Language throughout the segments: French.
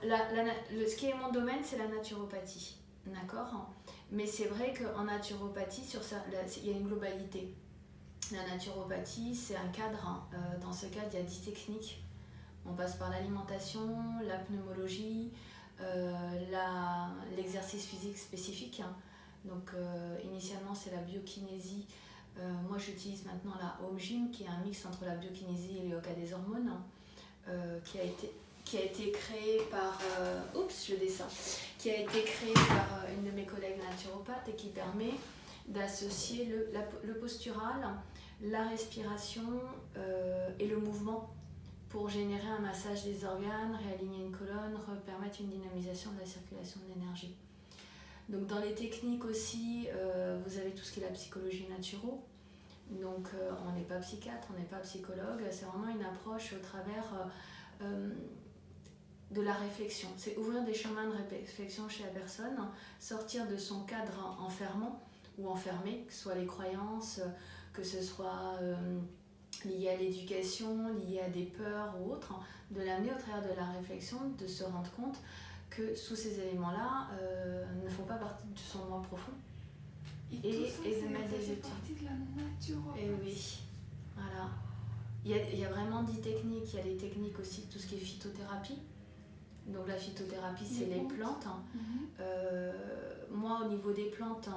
ce qui est mon domaine, c'est la naturopathie. D'accord. Mais c'est vrai qu'en naturopathie, il y a une globalité. La naturopathie, c'est un cadre. Dans ce cadre, il y a 10 techniques. On passe par l'alimentation, la pneumologie, l'exercice physique spécifique. Donc, initialement, c'est la biokinésie. Moi, j'utilise maintenant la Home Gym, qui est un mix entre la biokinésie et le yoga des hormones, qui a été créé par qui a été créé par une de mes collègues naturopathes et qui permet d'associer le postural, la respiration et le mouvement pour générer un massage des organes, réaligner une colonne, permettre une dynamisation de la circulation de l'énergie. Donc dans les techniques aussi, vous avez tout ce qui est la psychologie naturelle. Donc on n'est pas psychiatre, on n'est pas psychologue, c'est vraiment une approche au travers de la réflexion. C'est ouvrir des chemins de réflexion chez la personne, sortir de son cadre enfermant ou enfermé, que ce soit les croyances, que ce soit lié à l'éducation, lié à des peurs ou autres, de l'amener au travers de la réflexion, de se rendre compte que tous ces éléments-là ne font pas partie de son moi profond. Et de mettre des outils. Partie de la nature. Et oui, voilà. Il y a vraiment 10 techniques. Il y a les techniques aussi, tout ce qui est phytothérapie. Donc la phytothérapie, c'est les plantes. Moi, au niveau des plantes,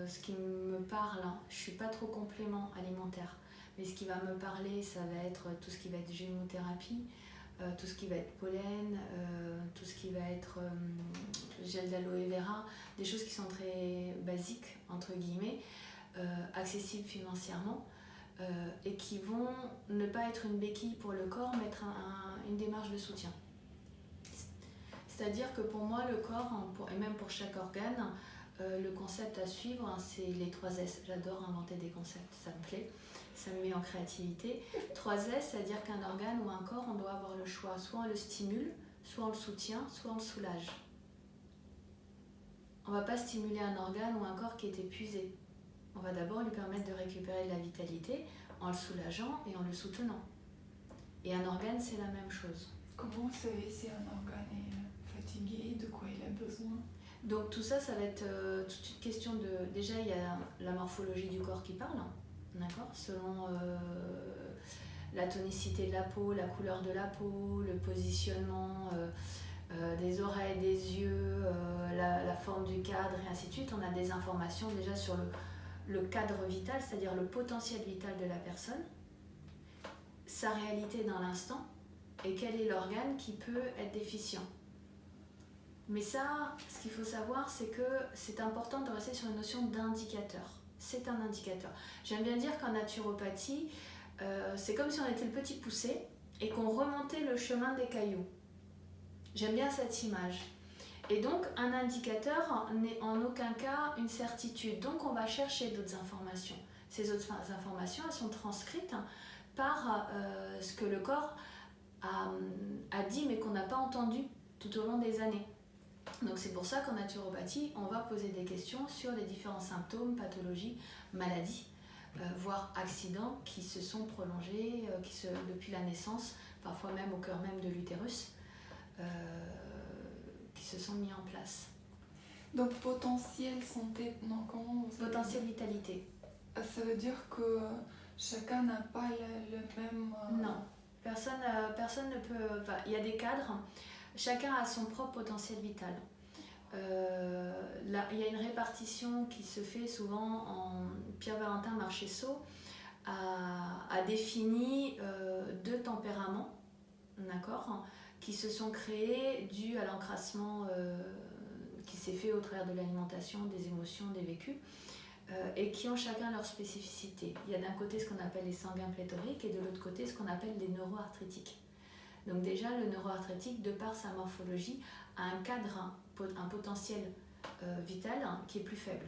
ce qui me parle, je ne suis pas trop complément alimentaire. Mais ce qui va me parler, ça va être tout ce qui va être gémothérapie, tout ce qui va être pollen, tout ce qui va être gel d'aloe vera, des choses qui sont très basiques, entre guillemets, accessibles financièrement, et qui vont ne pas être une béquille pour le corps, mais être une démarche de soutien. C'est-à-dire que pour moi, le corps, et même pour chaque organe, le concept à suivre, c'est les 3 S. J'adore inventer des concepts, ça me plaît. Ça me met en créativité. 3 S, c'est-à-dire qu'un organe ou un corps, on doit avoir le choix. Soit on le stimule, soit on le soutient, soit on le soulage. On ne va pas stimuler un organe ou un corps qui est épuisé. On va d'abord lui permettre de récupérer de la vitalité en le soulageant et en le soutenant. Et un organe, c'est la même chose. Comment vous savez si un organe est fatigué, de quoi il a besoin? Donc tout ça, ça va être toute une question de... Déjà, il y a la morphologie du corps qui parle. D'accord, selon la tonicité de la peau, la couleur de la peau, le positionnement des oreilles, des yeux, la forme du cadre et ainsi de suite, on a des informations déjà sur le cadre vital, c'est-à-dire le potentiel vital de la personne, sa réalité dans l'instant et quel est l'organe qui peut être déficient. Mais ça, ce qu'il faut savoir, c'est que c'est important de rester sur une notion d'indicateur. C'est un indicateur. J'aime bien dire qu'en naturopathie, c'est comme si on était le petit poussé et qu'on remontait le chemin des cailloux. J'aime bien cette image. Et donc, un indicateur n'est en aucun cas une certitude. Donc, on va chercher d'autres informations. Ces autres informations, elles sont transcrites par ce que le corps a dit, mais qu'on n'a pas entendu tout au long des années. Donc c'est pour ça qu'en naturopathie, on va poser des questions sur les différents symptômes, pathologies, maladies, voire accidents qui se sont prolongés depuis la naissance, parfois même au cœur même de l'utérus, qui se sont mis en place. Donc potentiel santé, non, comment vous potentiel vitalité. Ça veut dire que chacun n'a pas le même... Non, personne ne peut... Enfin, il y a des cadres. Chacun a son propre potentiel vital. Là, il y a une répartition qui se fait souvent Pierre-Valentin Marchessault a défini 2 tempéraments, d'accord, qui se sont créés dû à l'encrassement qui s'est fait au travers de l'alimentation, des émotions, des vécus, et qui ont chacun leur spécificité. Il y a d'un côté ce qu'on appelle les sanguins pléthoriques et de l'autre côté ce qu'on appelle les neuroarthritiques. Donc déjà, le neuroarthritique, de par sa morphologie, a un cadre, un potentiel vital qui est plus faible.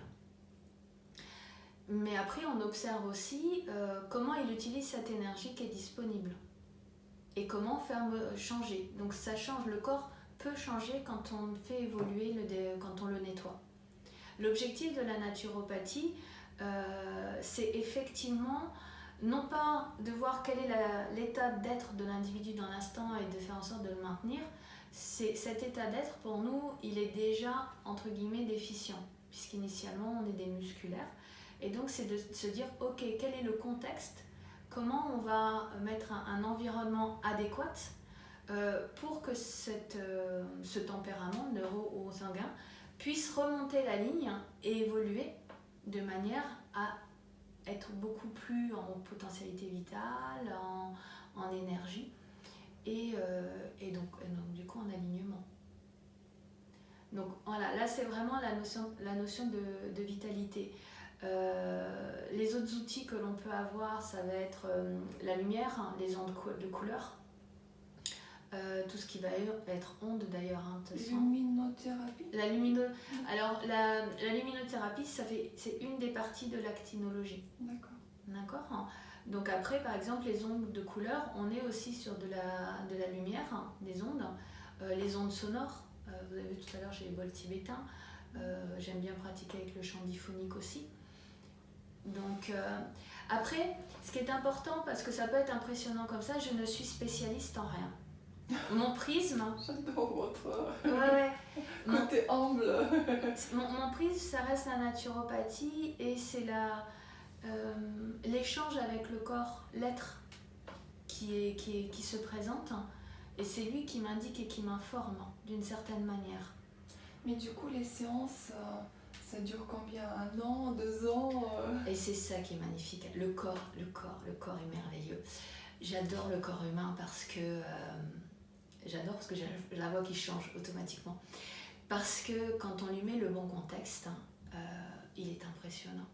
Mais après, on observe aussi comment il utilise cette énergie qui est disponible et comment faire changer. Donc ça change, le corps peut changer quand on fait évoluer, quand on le nettoie. L'objectif de la naturopathie, c'est effectivement non pas de voir quel est l'état d'être de l'individu dans l'instant et de faire en sorte de le maintenir, cet état d'être, pour nous, il est déjà, entre guillemets, déficient, puisqu'initialement, on est des musculaires. Et donc, c'est de se dire, ok, quel est le contexte? Comment on va mettre un environnement adéquat pour que ce tempérament neuro-sanguin puisse remonter la ligne et évoluer de manière à être beaucoup plus en potentialité vitale, en énergie et donc du coup en alignement. Donc voilà, là c'est vraiment la notion de vitalité. Les autres outils que l'on peut avoir, ça va être la lumière, hein, les ondes de couleur, tout ce qui va être onde d'ailleurs. Hein, luminothérapie. Alors la luminothérapie, c'est une des parties de l'actinologie. D'accord. Hein. Donc après, par exemple, les ondes de couleur, on est aussi sur de la lumière, hein, des ondes, les ondes sonores. Vous avez vu tout à l'heure, j'ai les bols tibétains. J'aime bien pratiquer avec le chant diphonique aussi. Donc après, ce qui est important, parce que ça peut être impressionnant comme ça, je ne suis spécialiste en rien. Mon prisme. J'adore votre côté humble. Mon prisme, ça reste la naturopathie et c'est l'échange avec le corps, l'être qui se présente. Et c'est lui qui m'indique et qui m'informe d'une certaine manière. Mais du coup, les séances, ça dure combien? 1 an, 2 ans Et c'est ça qui est magnifique. Le corps est merveilleux. J'adore le corps humain parce que je la vois qui change automatiquement. Parce que quand on lui met le bon contexte, il est impressionnant.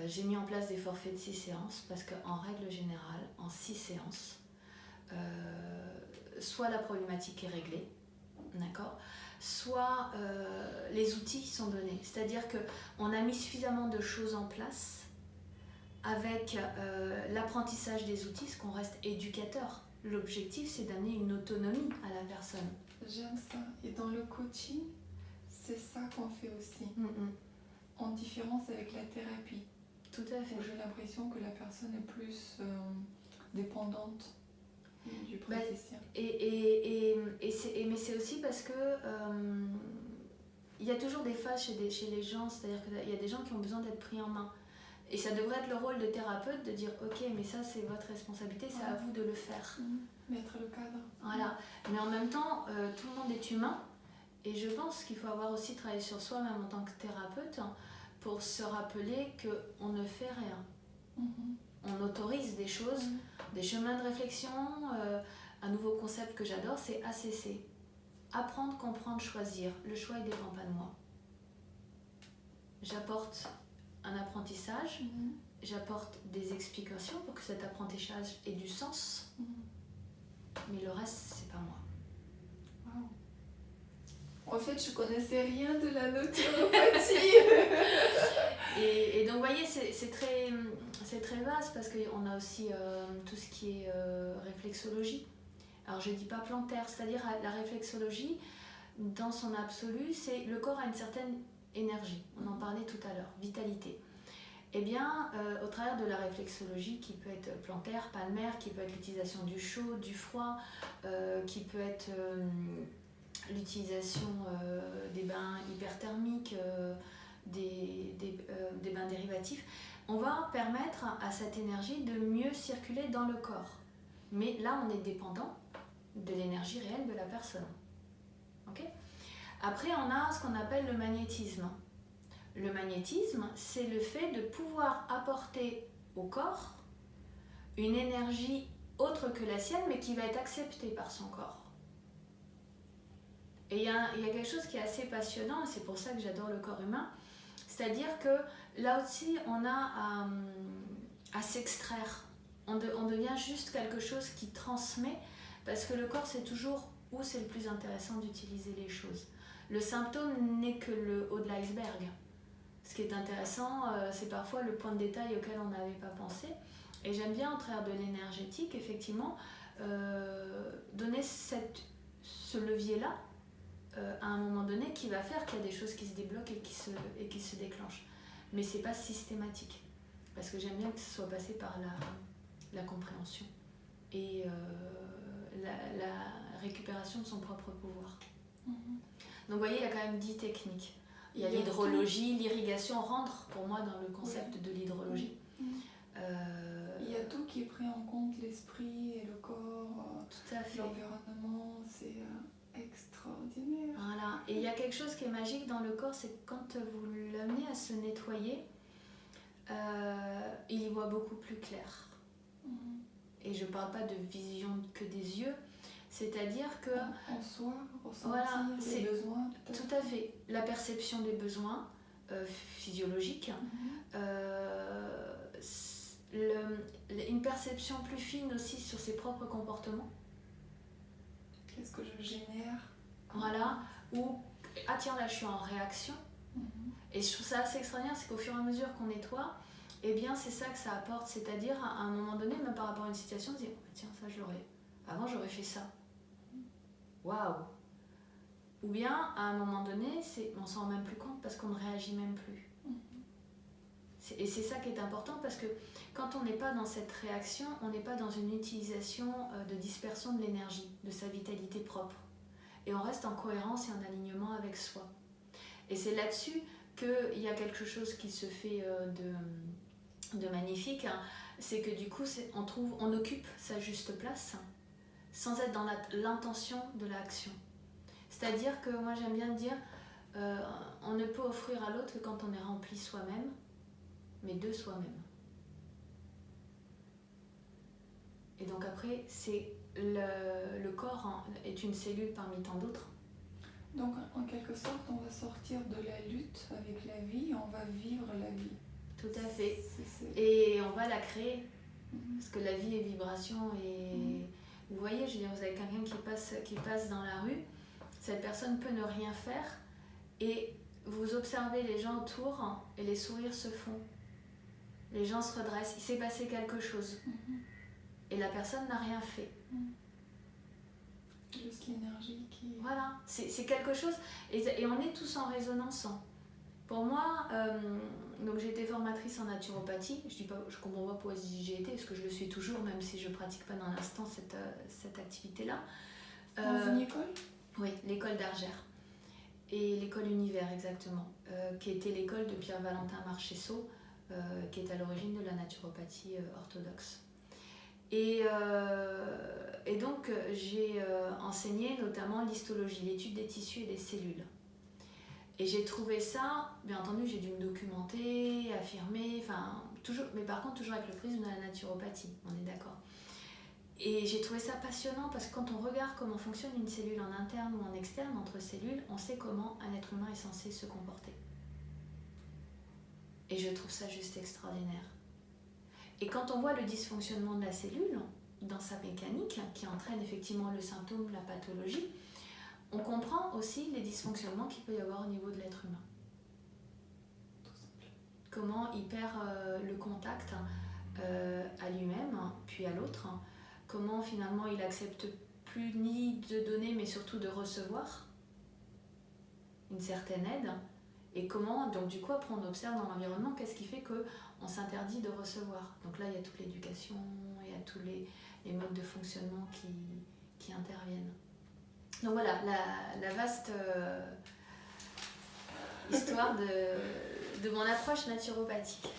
J'ai mis en place des forfaits de 6 séances parce qu'en règle générale, en 6 séances, soit la problématique est réglée, d'accord, soit les outils sont donnés. C'est-à-dire qu'on a mis suffisamment de choses en place avec l'apprentissage des outils, parce qu'on reste éducateur. L'objectif, c'est d'amener une autonomie à la personne. J'aime ça. Et dans le coaching, c'est ça qu'on fait aussi. En différence avec la thérapie. Tout à fait. Où j'ai l'impression que la personne est plus dépendante du praticien. Mais c'est aussi parce que il y a toujours des phases chez les gens, c'est-à-dire qu'il y a des gens qui ont besoin d'être pris en main. Et ça devrait être le rôle de thérapeute de dire ok, mais ça c'est votre responsabilité, c'est à vous de le faire. Mettre le cadre. Voilà. Mais en même temps, tout le monde est humain et je pense qu'il faut avoir aussi travaillé sur soi-même en tant que thérapeute pour se rappeler qu'on ne fait rien. On autorise des choses, des chemins de réflexion. Un nouveau concept que j'adore, c'est ACC. Apprendre, comprendre, choisir. Le choix, il ne dépend pas de moi. J'apporte un apprentissage, j'apporte des explications pour que cet apprentissage ait du sens, mais le reste, c'est pas moi. Wow. En fait, je connaissais rien de la naturopathie. et donc, vous voyez, c'est très vaste parce qu'on a aussi tout ce qui est réflexologie. Alors, je dis pas plantaire, c'est-à-dire la réflexologie, dans son absolu, c'est le corps a une certaine énergie, on en parlait tout à l'heure, vitalité. Eh bien, au travers de la réflexologie qui peut être plantaire, palmaire, qui peut être l'utilisation du chaud, du froid, qui peut être l'utilisation des bains hyperthermiques, des bains dérivatifs, on va permettre à cette énergie de mieux circuler dans le corps. Mais là, on est dépendant de l'énergie réelle de la personne. Ok ? Après, on a ce qu'on appelle le magnétisme. Le magnétisme, c'est le fait de pouvoir apporter au corps une énergie autre que la sienne, mais qui va être acceptée par son corps. Et il y a quelque chose qui est assez passionnant, et c'est pour ça que j'adore le corps humain, c'est-à-dire que là aussi, on a à s'extraire. On devient juste quelque chose qui transmet, parce que le corps, c'est toujours où c'est le plus intéressant d'utiliser les choses. Le symptôme n'est que le haut de l'iceberg. Ce qui est intéressant, c'est parfois le point de détail auquel on n'avait pas pensé. Et j'aime bien, au travers de l'énergétique, effectivement, donner ce levier-là à un moment donné qui va faire qu'il y a des choses qui se débloquent et qui se déclenchent. Mais ce n'est pas systématique. Parce que j'aime bien que ce soit passé par la compréhension et la récupération de son propre pouvoir. Mhm. Donc vous voyez, il y a quand même 10 techniques. Il y a Il y a l'hydrologie, l'irrigation rentre pour moi dans le concept de l'hydrologie. Mhm. Il y a tout qui est pris en compte, l'esprit et le corps, Tout à fait. l'environnement, c'est extraordinaire. Voilà. Et il y a quelque chose qui est magique dans le corps, c'est que quand vous l'amenez à se nettoyer, il y voit beaucoup plus clair. Mhm. Et je ne parle pas de vision que des yeux, c'est-à-dire que... En soi, ressentir Voilà, les besoins. Tout à fait. La perception des besoins physiologiques, Mhm. une perception plus fine aussi sur ses propres comportements. Qu'est-ce que je génère? Voilà. Ou, ah tiens, là je suis en réaction. Mhm. Et je trouve ça assez extraordinaire, c'est qu'au fur et à mesure qu'on nettoie, eh bien c'est ça que ça apporte. C'est-à-dire, à un moment donné, même par rapport à une situation, on se dit, oh, tiens, ça je l'aurais... Avant j'aurais fait ça. Waouh! Ou bien, à un moment donné, on s'en rend même plus compte parce qu'on ne réagit même plus. Et c'est ça qui est important parce que quand on n'est pas dans cette réaction, on n'est pas dans une utilisation de dispersion de l'énergie, de sa vitalité propre. Et on reste en cohérence et en alignement avec soi. Et c'est là-dessus qu'il y a quelque chose qui se fait de magnifique. Hein. C'est que du coup, on occupe sa juste place sans être dans l'intention de l'action. C'est-à-dire que moi j'aime bien dire, on ne peut offrir à l'autre que quand on est rempli soi-même, mais de soi-même. Et donc après, le corps est une cellule parmi tant d'autres. Donc en quelque sorte, on va sortir de la lutte avec la vie et on va vivre la vie. Tout à fait. Et on va la créer. Parce que la vie est vibration et... Vous voyez, je veux dire, vous avez quelqu'un qui passe dans la rue, cette personne peut ne rien faire et vous observez les gens autour et les sourires se font. Les gens se redressent, il s'est passé quelque chose. Et la personne n'a rien fait. Juste l'énergie qui... Voilà, c'est quelque chose. Et on est tous en résonance. Pour moi, donc j'ai été formatrice en naturopathie. Je ne comprends pas pourquoi j'ai été, parce que je le suis toujours, même si je ne pratique pas dans l'instant cette activité-là. Dans une école? Oui, l'école d'Argère. Et l'école Univers, exactement. Qui était l'école de Pierre-Valentin Marchesso, qui est à l'origine de la naturopathie orthodoxe. Et donc, j'ai enseigné notamment l'histologie, l'étude des tissus et des cellules. Et j'ai trouvé ça, bien entendu, j'ai dû me documenter, affirmer, toujours, mais par contre, toujours avec le prisme de la naturopathie, on est d'accord. Et j'ai trouvé ça passionnant parce que quand on regarde comment fonctionne une cellule en interne ou en externe, entre cellules, on sait comment un être humain est censé se comporter. Et je trouve ça juste extraordinaire. Et quand on voit le dysfonctionnement de la cellule, dans sa mécanique, qui entraîne effectivement le symptôme, la pathologie, on comprend aussi les dysfonctionnements qu'il peut y avoir au niveau de l'être humain. Comment il perd le contact à lui-même, puis à l'autre. Comment finalement il accepte plus ni de donner, mais surtout de recevoir une certaine aide. Et comment, donc du coup, après on observe dans l'environnement, qu'est-ce qui fait qu'on s'interdit de recevoir. Donc là, il y a toute l'éducation, il y a tous les modes de fonctionnement qui interviennent. Donc voilà, la vaste histoire de mon approche naturopathique.